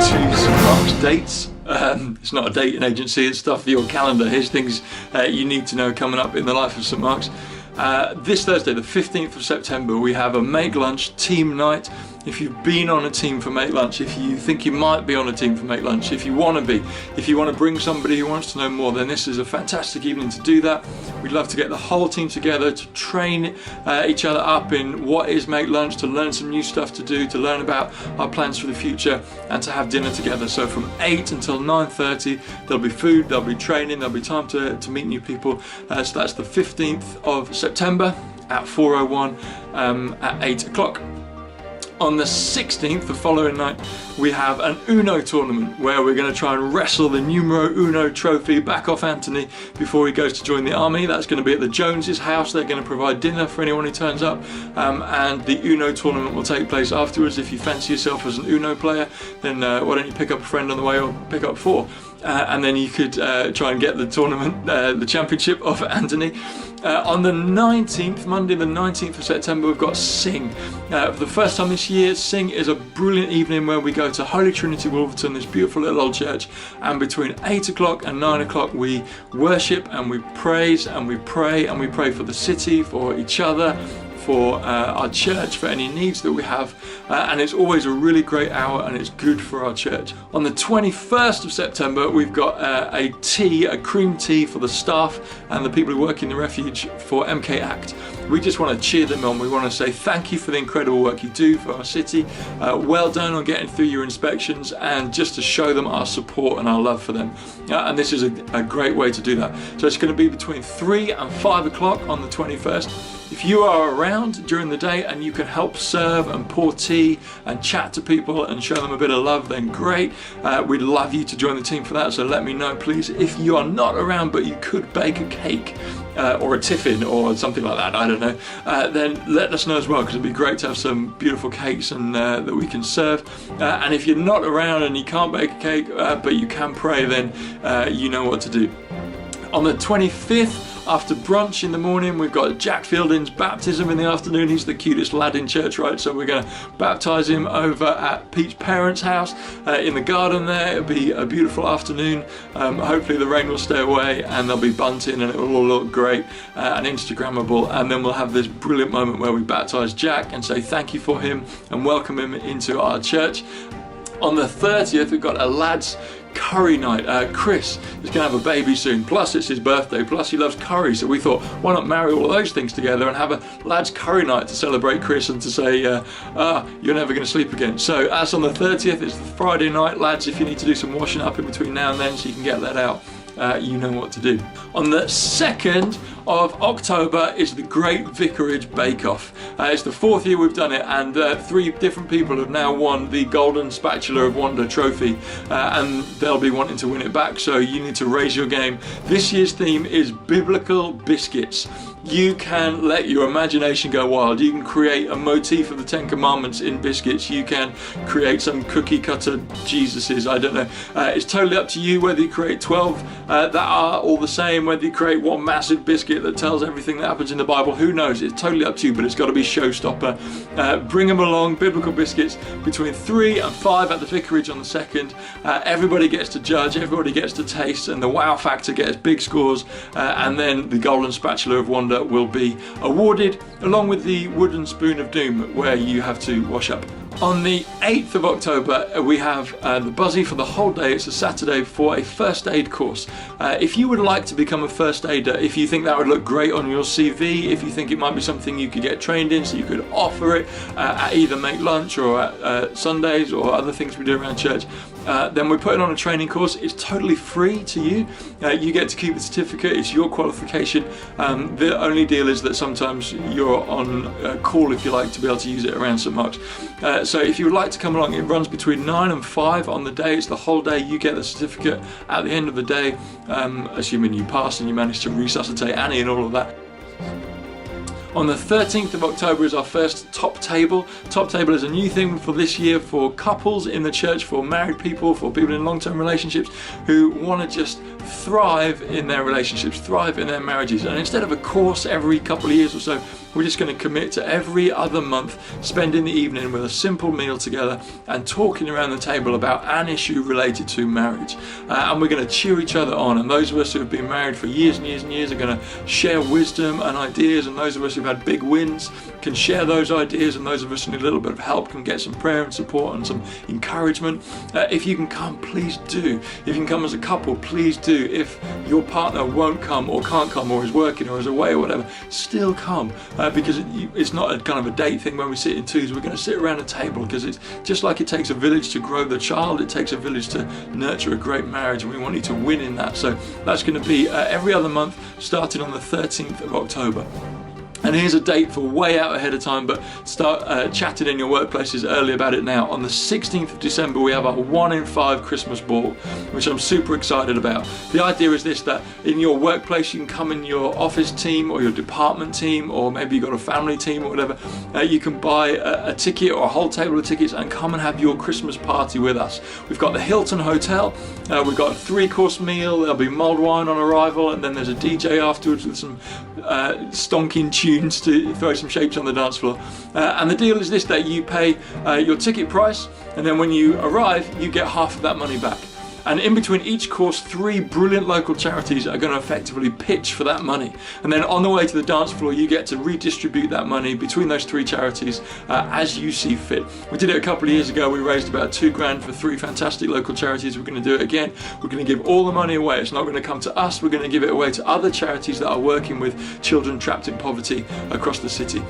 to St Mark's dates. It's not a dating agency, it's stuff for your calendar. Here's things you need to know coming up in the life of St Mark's. This Thursday, the 15th of September, we have a Make Lunch team night. If you've been on a team for Make Lunch, if you think you might be on a team for Make Lunch, if you want to be, if you want to bring somebody who wants to know more, then this is a fantastic evening to do that. We'd love to get the whole team together to train each other up in what is Make Lunch, to learn some new stuff to do, to learn about our plans for the future, and to have dinner together. So from 8 until 9:30, there'll be food, there'll be training, there'll be time to meet new people. So that's the 15th of September at 4:01 at 8 o'clock. On the 16th, the following night, we have an Uno tournament where we're going to try and wrestle the numero uno trophy back off Anthony before he goes to join the army. That's going to be at the Joneses' house. They're going to provide dinner for anyone who turns up, and the Uno tournament will take place afterwards. If you fancy yourself as an Uno player, then why don't you pick up a friend on the way, or pick up four, and then you could try and get the tournament, the championship of Anthony. On the 19th, Monday the 19th of September, we've got Sing. For the first time this year, Sing is a brilliant evening where we go to Holy Trinity Wolverton, this beautiful little old church, and between 8 o'clock and 9 o'clock we worship and we praise and we pray, and we pray for the city, for each other, for our church, for any needs that we have, and it's always a really great hour and it's good for our church. On the 21st of September, we've got a cream tea for the staff and the people who work in the refuge for MK Act. We just want to cheer them on. We want to say thank you for the incredible work you do for our city. Well done on getting through your inspections, and just to show them our support and our love for them. And this is a great way to do that. So it's going to be between 3 and 5 o'clock on the 21st. If you are around during the day and you can help serve and pour tea and chat to people and show them a bit of love, then great. We'd love you to join the team for that, so let me know please. If you are not around but you could bake a cake or a tiffin or something like that, I don't know, then let us know as well, because it'd be great to have some beautiful cakes and that we can serve. And if you're not around and you can't bake a cake but you can pray, then you know what to do. On the 25th, after brunch in the morning, we've got Jack Fielding's baptism in the afternoon. He's the cutest lad in church, right? So we're going to baptise him over at Pete's parents' house in the garden there. It'll be a beautiful afternoon. Hopefully the rain will stay away and there'll be bunting and it will all look great and Instagrammable. And then we'll have this brilliant moment where we baptise Jack and say thank you for him and welcome him into our church. On the 30th, we've got a lads curry night. Chris is going to have a baby soon, plus it's his birthday, plus he loves curry, so we thought why not marry all of those things together and have a lads curry night to celebrate Chris and to say you're never going to sleep again. So that's on the 30th. It's the Friday night. Lads, if you need to do some washing up in between now and then so you can get that out, you know what to do. On the 2nd of October is the Great Vicarage Bake Off. It's the 4th year we've done it, and 3 different people have now won the Golden Spatula of Wonder trophy, and they'll be wanting to win it back, so you need to raise your game. This year's theme is biblical biscuits. You can let your imagination go wild. You can create a motif of the 10 Commandments in biscuits. You can create some cookie cutter Jesuses, I don't know. It's totally up to you whether you create 12 that are all the same, whether you create one massive biscuit that tells everything that happens in the Bible. Who knows? It's totally up to you, but it's got to be showstopper. Bring them along, biblical biscuits, between 3 and 5 at the Vicarage on the 2nd. Everybody gets to judge, everybody gets to taste, and the wow factor gets big scores, and then the Golden Spatula of Wonder will be awarded, along with the Wooden Spoon of Doom, where you have to wash up. On the 8th of October, we have the Buzzy for the whole day. It's a Saturday for a first aid course. If you would like to become a first aider, if you think that would look great on your CV, if you think it might be something you could get trained in so you could offer it at either Make Lunch or at Sundays or other things we do around church, then we're putting on a training course. It's totally free to you. You get to keep the certificate. It's your qualification. The only deal is that sometimes you're on call, if you like, to be able to use it around St Mark's. So if you would like to come along, it runs between 9 and 5 on the day. It's the whole day. You get the certificate at the end of the day, assuming you pass and you manage to resuscitate Annie and all of that. On the 13th of October is our first Top Table. Top Table is a new thing for this year for couples in the church, for married people, for people in long-term relationships who want to just thrive in their relationships, thrive in their marriages. And instead of a course every couple of years or so, we're just going to commit to every other month spending the evening with a simple meal together and talking around the table about an issue related to marriage. And we're going to cheer each other on, and those of us who have been married for years and years and years are going to share wisdom and ideas, and those of us who've had big wins can share those ideas, and those of us who need a little bit of help can get some prayer and support and some encouragement. If you can come, please do. If you can come as a couple, please do. If your partner won't come or can't come or is working or is away or whatever, still come, because it's not a kind of a date thing when we sit in twos. We're going to sit around a table, because it's just like it takes a village to grow the child, it takes a village to nurture a great marriage, and we want you to win in that. So that's going to be every other month starting on the 13th of October. And here's a date for way out ahead of time, but start chatting in your workplaces early about it now. On the 16th of December, we have our 1 in 5 Christmas ball, which I'm super excited about. The idea is this, that in your workplace, you can come in your office team or your department team, or maybe you've got a family team or whatever. You can buy a ticket or a whole table of tickets and come and have your Christmas party with us. We've got the Hilton Hotel. We've got a 3-course meal. There'll be mulled wine on arrival, and then there's a DJ afterwards with some stonking tunes to throw some shapes on the dance floor. And the deal is this, that you pay your ticket price, and then when you arrive, you get half of that money back. And in between each course, 3 brilliant local charities are going to effectively pitch for that money. And then on the way to the dance floor, you get to redistribute that money between those 3 charities as you see fit. We did it a couple of years ago. We raised about $2,000 for 3 fantastic local charities. We're going to do it again. We're going to give all the money away. It's not going to come to us. We're going to give it away to other charities that are working with children trapped in poverty across the city.